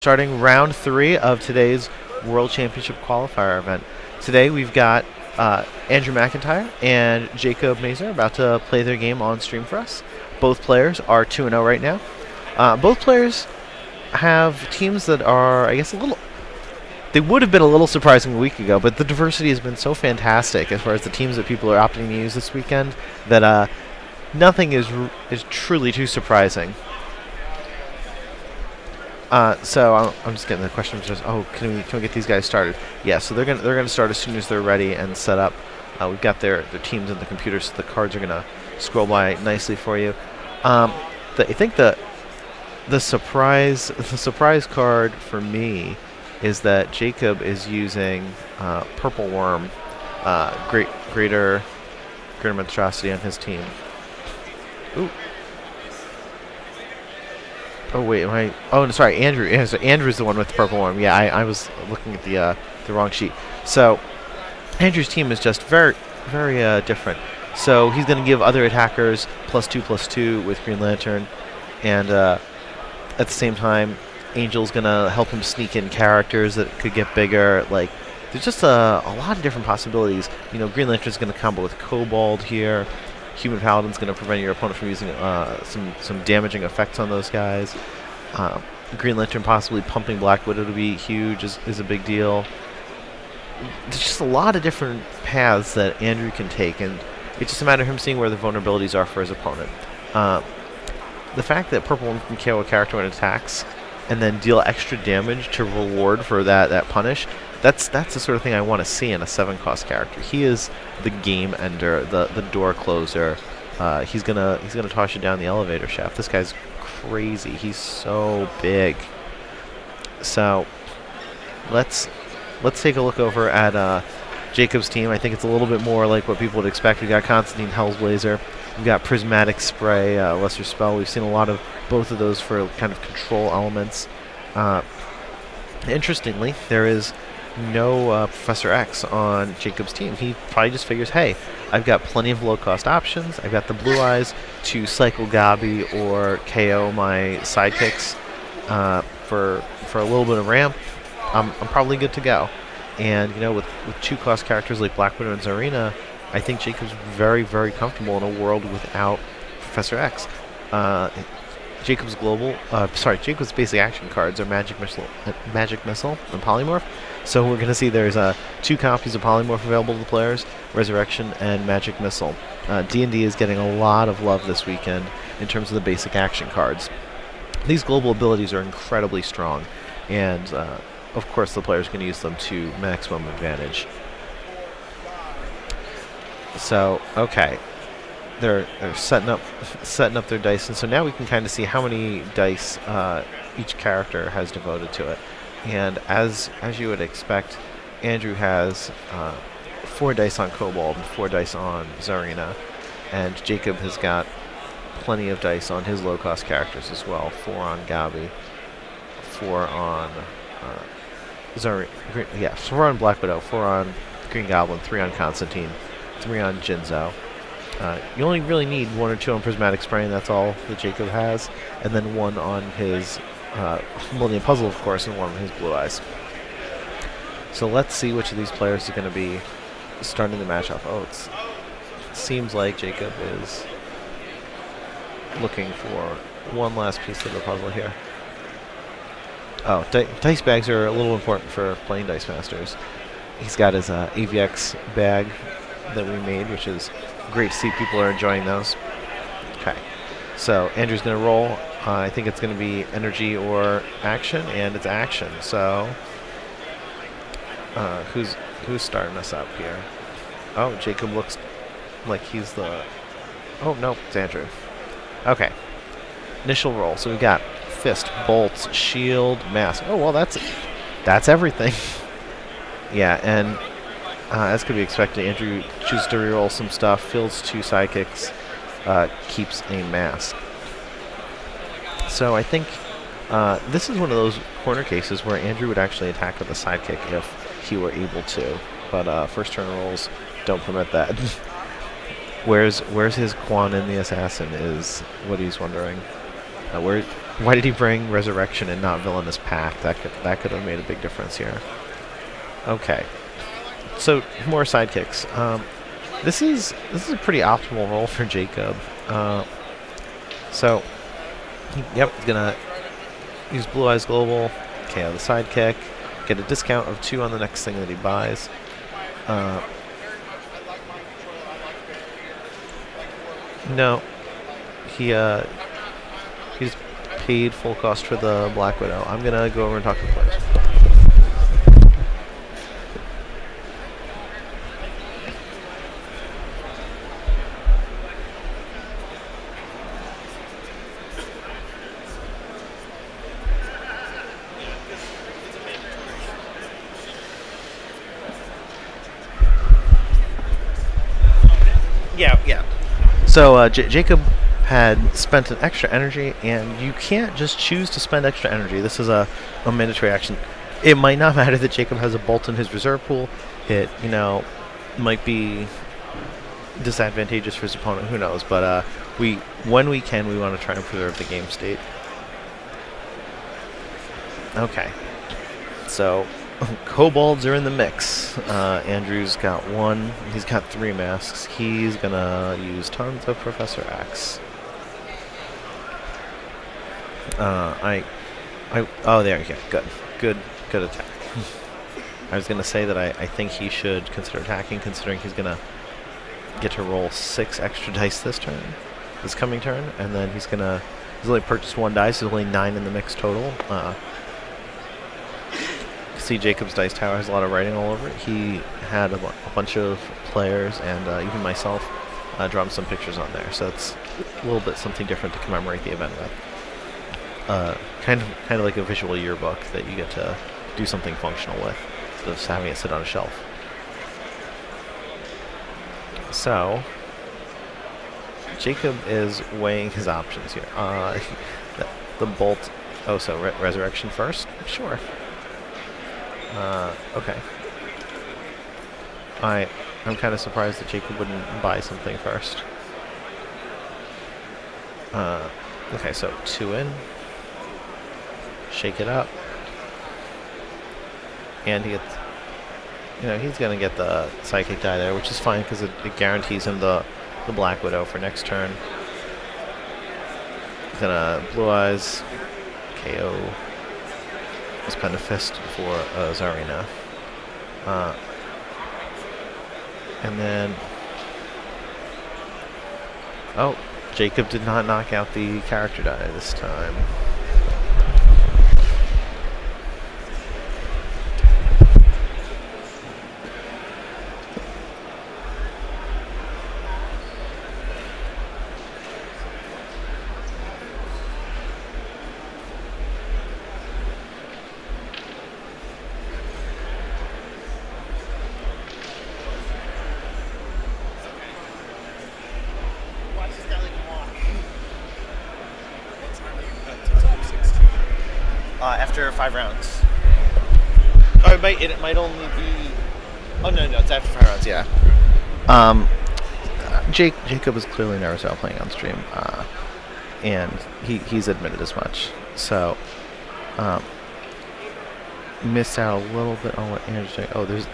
Starting round 3 of today's World Championship Qualifier event. Today we've got Andrew McIntyre and Jacob Mazer about to play their game on stream for us. Both players are 2-0 right now. Both players have teams that are, I guess, they would have been a little surprising a week ago, but the diversity has been so fantastic as far as the teams that people are opting to use this weekend that nothing is truly too surprising. So I'm just getting the question. Just can we get these guys started? Yeah. So they're gonna start as soon as they're ready and set up. We've got their teams in the computer, so the cards are gonna scroll by nicely for you. I think the surprise card for me is that Jacob is using Purple Worm, greater monstrosity on his team. Ooh. Oh wait, am I? Oh, no, sorry, Andrew. Yeah, so Andrew's the one with the purple worm. Yeah, I was looking at the wrong sheet. So Andrew's team is just very different. So he's going to give other attackers +2/+2 with Green Lantern, and at the same time, Angel's going to help him sneak in characters that could get bigger. Like, there's just a lot of different possibilities. You know, Green Lantern's going to combo with Kobold here. Human Paladin's going to prevent your opponent from using some damaging effects on those guys. Green Lantern possibly pumping Black Widow to be huge is a big deal. There's just a lot of different paths that Andrew can take, and it's just a matter of him seeing where the vulnerabilities are for his opponent. The fact that Purple One can KO a character when it attacks and then deal extra damage to reward for that punish, that's the sort of thing I want to see in a 7-cost character. He is the game ender, the door closer. He's gonna toss you down the elevator shaft. This guy's crazy. He's so big. So let's take a look over at Jacob's team. I think it's a little bit more like what people would expect. We've got Constantine Hellblazer. We've got Prismatic Spray, Lesser Spell. We've seen a lot of both of those for kind of control elements. Interestingly, there is no Professor X on Jacob's team. He probably just figures, hey, I've got plenty of low-cost options. I've got the Blue Eyes to cycle Gabi or KO my sidekicks for a little bit of ramp. I'm probably good to go. And you know, with 2-cost characters like Black Widow and Zarina, I think Jacob's very comfortable in a world without Professor X. Jacob's Jacob's basic action cards are Magic Missile, and Polymorph. So we're going to see there's 2 copies of Polymorph available to the players, Resurrection and Magic Missile. D&D is getting a lot of love this weekend in terms of the basic action cards. These global abilities are incredibly strong, and of course the players can use them to maximum advantage. So, okay. They're setting up their dice, and so now we can kind of see how many dice each character has devoted to it. And as you would expect, Andrew has 4 dice on Kobold and 4 dice on Zarina, and Jacob has got plenty of dice on his low-cost characters as well. 4 on Gabi, 4 on Zarina, yeah, 4 on Black Widow, 4 on Green Goblin, 3 on Constantine, 3 on Jinzo. You only really need 1 or 2 on Prismatic Spray, and that's all that Jacob has. And then 1 on his Millennium Puzzle, of course, and 1 on his Blue Eyes. So let's see which of these players are going to be starting the match off. Oh, it seems like Jacob is looking for one last piece of the puzzle here. Oh, dice bags are a little important for playing Dice Masters. He's got his AVX bag that we made, which is great to see people are enjoying those. Okay, so Andrew's going to roll. I think it's going to be energy or action, and it's action. So who's starting us up here? Oh, Jacob looks like he's the... Oh, no, it's Andrew. Okay, initial roll. So we've got Fist, Bolts, Shield, Mask. Oh, well, that's everything. Yeah, and as could be expected, Andrew chooses to reroll some stuff, fills 2 sidekicks, keeps a mask. So I think this is one of those corner cases where Andrew would actually attack with a sidekick if he were able to, but first turn rolls don't permit that. Where's his Quan in the Assassin is what he's wondering. Why did he bring Resurrection and not Villainous Pact? That could have made a big difference here. Okay. So more sidekicks. This is a pretty optimal role for Jacob. So, yep, he's gonna use Blue Eyes Global, KO the sidekick, get a discount of 2 on the next thing that he buys. No, he's paid full cost for the Black Widow. I'm gonna go over and talk to the players. Yeah. So Jacob had spent an extra energy, and you can't just choose to spend extra energy. This is a mandatory action. It might not matter that Jacob has a bolt in his reserve pool. It, might be disadvantageous for his opponent. Who knows? But when we can, we want to try and preserve the game state. Okay. So kobolds are in the mix. Andrew's got 1. He's got 3 masks. He's gonna use tons of Professor X. Oh, there we go. Good attack. I was gonna say that I think he should consider attacking, considering he's gonna get to roll 6 extra dice this coming turn, and then he's only purchased 1 dice. There's only 9 in the mix total. See, Jacob's Dice Tower has a lot of writing all over it. He had a bunch of players and even myself drawn some pictures on there, so it's a little bit something different to commemorate the event with. Kind of like a visual yearbook that you get to do something functional with, instead of having it sit on a shelf. So Jacob is weighing his options here. The bolt. Oh, so Resurrection first? Sure. Okay. I'm kind of surprised that Jacob wouldn't buy something first. Okay, so 2 in. Shake it up. And he gets, he's going to get the psychic die there, which is fine because it guarantees him the Black Widow for next turn. He's going to Blue Eyes, KO. Spend a fist for Zarina. And then... Oh, Jacob did not knock out the character die this time. After 5 rounds. Or it might only be... Oh, no, it's after 5 rounds, yeah. Jacob is clearly nervous about playing on stream, and he's admitted as much. So, missed out a little bit on what Andrew's doing. Oh, there's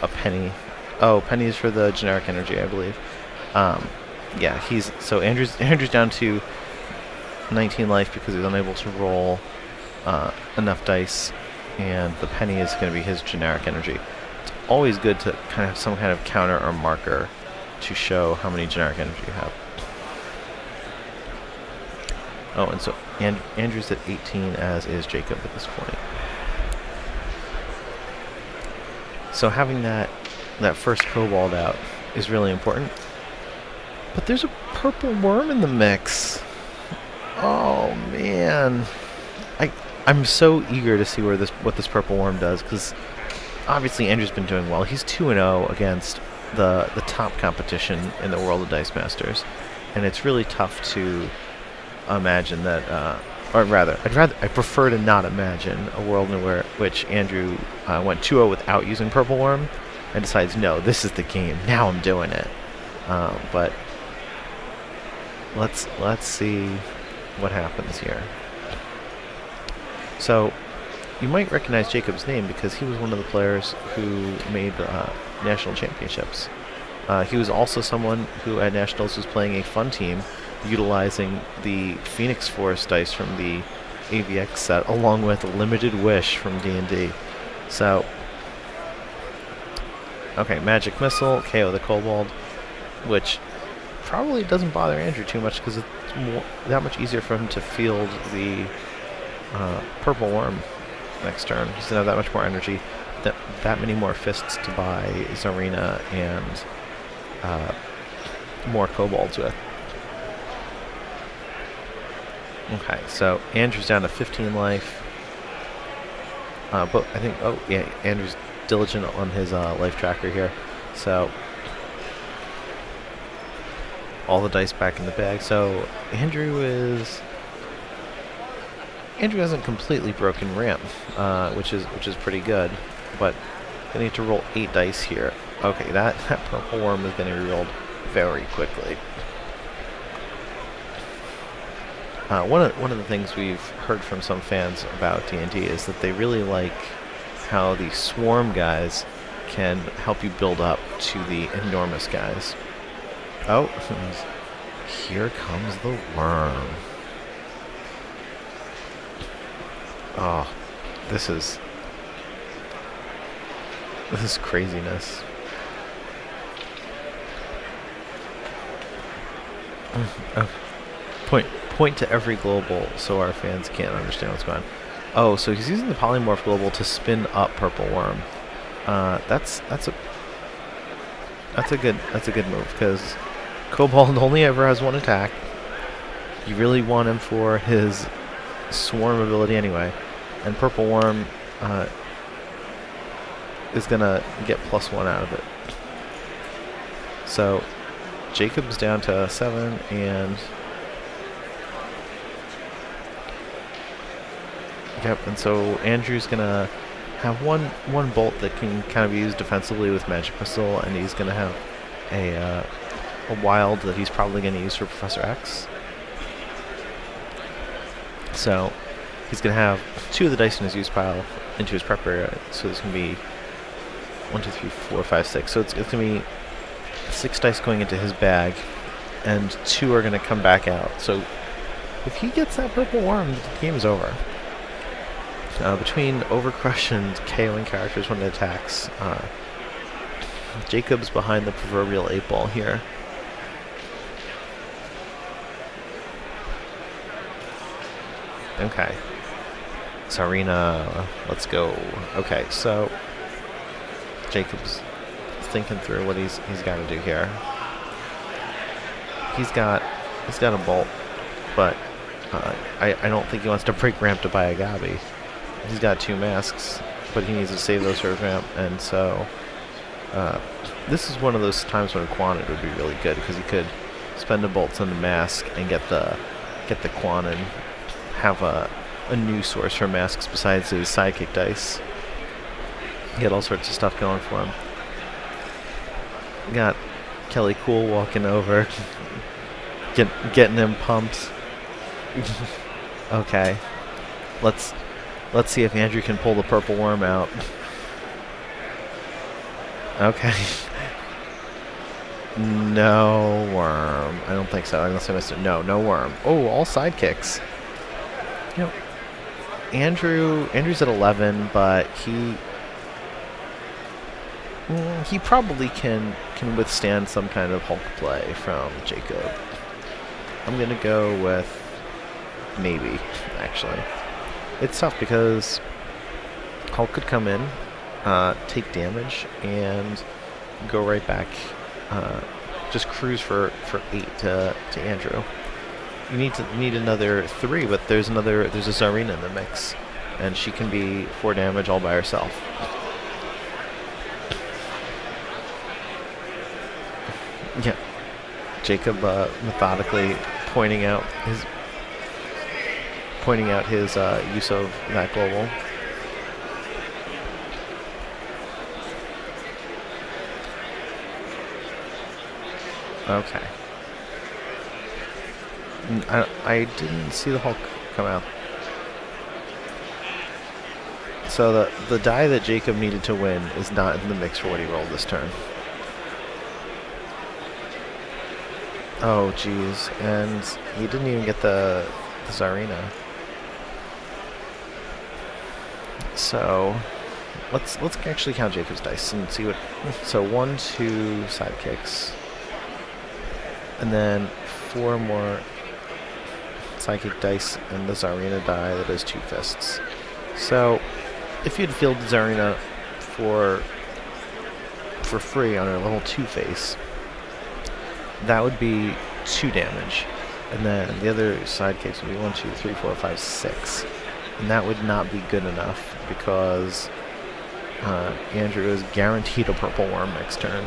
a penny. Oh, penny is for the generic energy, I believe. Yeah, so Andrew's down to 19 life because he's unable to roll enough dice, and the penny is going to be his generic energy. It's always good to kind of have some kind of counter or marker to show how many generic energy you have. Oh, and so Andrew's at 18, as is Jacob at this point. So having that first kobold out is really important. But there's a purple worm in the mix. Oh man, I'm so eager to see what this purple worm does, because obviously Andrew's been doing well. He's 2-0 against the top competition in the world of Dice Masters, and it's really tough to imagine that, or rather, I prefer to not imagine a world in which Andrew went 2-0 without using purple worm and decides, no, this is the game. Now I'm doing it. But let's see what happens here. So you might recognize Jacob's name because he was one of the players who made national championships. He was also someone who at Nationals was playing a fun team utilizing the Phoenix Force dice from the AVX set along with Limited Wish from D&D. So, okay, Magic Missile, KO the Kobold, which probably doesn't bother Andrew too much because it's that much easier for him to field the Purple Worm next turn. He's going to have that much more energy, that many more fists to buy Zarina and more kobolds with. Okay, so Andrew's down to 15 life. But I think, oh yeah, Andrew's diligent on his life tracker here. So all the dice back in the bag. So Andrew hasn't completely broken ramp, which is pretty good. But they need to roll 8 dice here. Okay, that purple worm is going to be rolled very quickly. One of the things we've heard from some fans about D&D is that they really like how the swarm guys can help you build up to the enormous guys. Oh, here comes the worm. Oh, this is craziness. Oh. Point to every global so our fans can't understand what's going on. Oh, so he's using the polymorph global to spin up Purple Worm. That's a good move because Kobold only ever has 1 attack. You really want him for his swarm ability anyway, and Purple Worm is gonna get +1 out of it. So Jacob's down to 7 and. Yep, and so Andrew's gonna have one bolt that can kind of be used defensively with Magic Missile, and he's gonna have a wild that he's probably gonna use for Professor X. So he's gonna have 2 of the dice in his use pile into his prep area. So there's gonna be 1, 2, 3, 4, 5, 6. So it's gonna be 6 dice going into his bag, and 2 are gonna come back out. So if he gets that Purple Worm, the game is over. Between Overcrush and KOing characters when it attacks, Jacob's behind the proverbial 8 ball here. Okay. Zarina, let's go. Okay, so Jacob's thinking through what he's got to do here. He's got a bolt, but I don't think he wants to break ramp to buy a Gabi. He's got 2 masks, but he needs to save those for his ramp, and so this is one of those times when Quanid would be really good because he could spend the bolts on the mask and get the Quanid, have a new source for masks besides his sidekick dice. Get all sorts of stuff going for him. Got Kelly Cool walking over, getting him pumped. Okay, let's see if Andrew can pull the Purple Worm out. Okay. No worm. I don't think so, unless I missed it. No worm. Oh, all sidekicks. You know, Andrew's at 11, but he probably can withstand some kind of Hulk play from Jacob. I'm gonna go with maybe, actually. It's tough because Hulk could come in, take damage, and go right back. Just cruise for 8 to Andrew. You need another 3, but there's a Zarina in the mix, and she can be 4 damage all by herself. Yeah, Jacob methodically pointing out his use of that global. Okay. I didn't see the Hulk come out. So the die that Jacob needed to win is not in the mix for what he rolled this turn. Oh, geez. And he didn't even get the Tsarina. So let's actually count Jacob's dice and see what. So 1, 2 sidekicks, and then 4 more sidekick dice and the Tsarina die that is 2 fists. So if you'd fielded Tsarina for free on a level 2 face, that would be 2 damage, and then the other sidekicks would be 1, 2, 3, 4, 5, 6, and that would not be good enough because Andrew is guaranteed a purple worm next turn.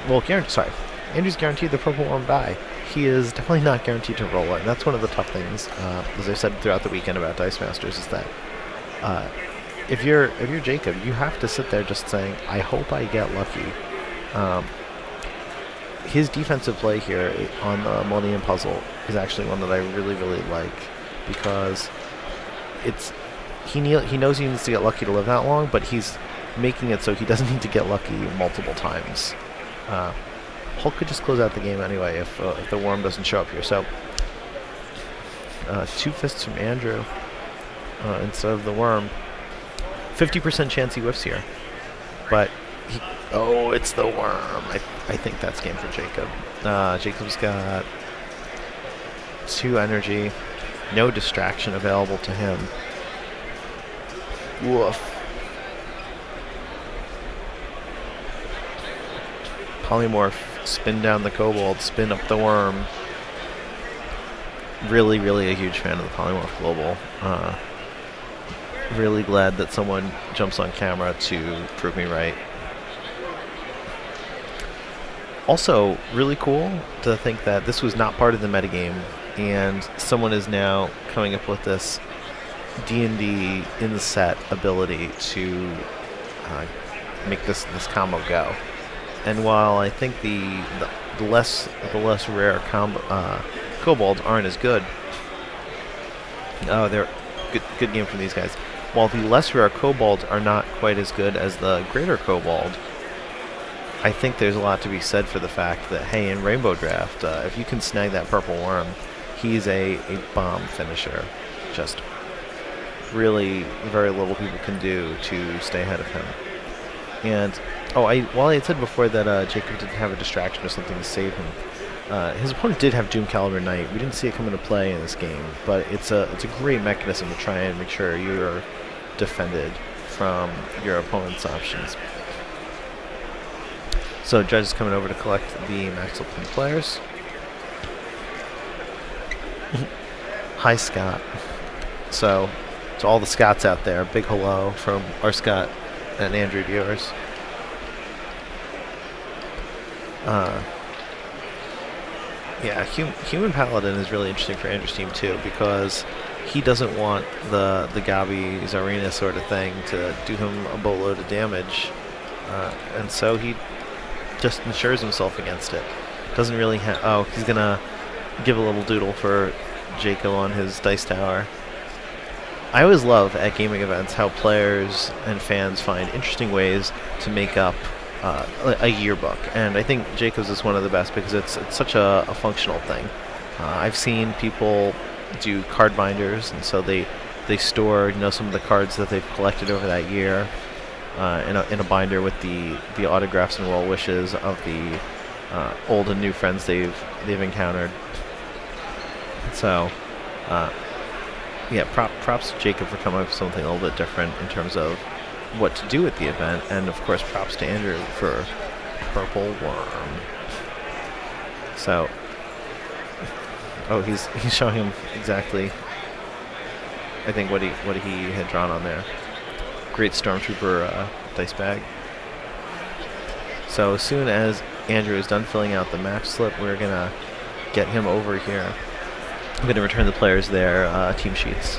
Well, Andrew's guaranteed the purple worm die. He is definitely not guaranteed to roll it, and that's one of the tough things, as I said throughout the weekend about Dice Masters, is that if you're Jacob, you have to sit there just saying, I hope I get lucky. His defensive play here on the Millennium Puzzle is actually one that I really, really like, because he knows he needs to get lucky to live that long, but he's making it so he doesn't need to get lucky multiple times. Hulk could just close out the game anyway if the worm doesn't show up here. So 2 fists from Andrew instead of the worm. 50% chance he whiffs here, but oh, it's the worm. I think that's game for Jacob. Jacob's got 2 energy, no distraction available to him. Woof. Polymorph, spin down the kobold, spin up the worm. Really, really a huge fan of the Polymorph Global. Really glad that someone jumps on camera to prove me right. Also, really cool to think that this was not part of the metagame, and someone is now coming up with this D&D in the set ability to make this combo go. And while I think the less rare kobolds aren't as good, they're good game from these guys. While the less rare kobolds are not quite as good as the greater kobold, I think there's a lot to be said for the fact that, hey, in Rainbow Draft, if you can snag that purple worm, he's a bomb finisher. Just really very little people can do to stay ahead of him. And while I had said before that Jacob didn't have a distraction or something to save him, his opponent did have Doom Caliber Knight. We didn't see it come into play in this game, but it's a great mechanism to try and make sure you're defended from your opponent's options. So Judge is coming over to collect the Max Level players. Hi, Scott. So to all the Scots out there, big hello from our Scott and Andrew viewers. Yeah, Human Paladin is really interesting for Andrew's team too, because he doesn't want the Gabi Tsarina sort of thing to do him a boatload of damage, and so he just insures himself against it. Doesn't really have. Oh, he's gonna give a little doodle for Jacob on his dice tower. I always love at gaming events how players and fans find interesting ways to make up a yearbook, and I think Jacob's is one of the best because it's such a functional thing. I've seen people do card binders, and so they store some of the cards that they've collected over that year in a binder with the autographs and well wishes of the old and new friends they've encountered. So yeah, props to Jacob for coming up with something a little bit different in terms of what to do at the event, and of course props to Andrew for Purple Worm. So, he's showing him exactly, I think, what he had drawn on there. Great Stormtrooper dice bag. So as soon as Andrew is done filling out the match slip, we're gonna get him over here. I'm gonna return the players their team sheets.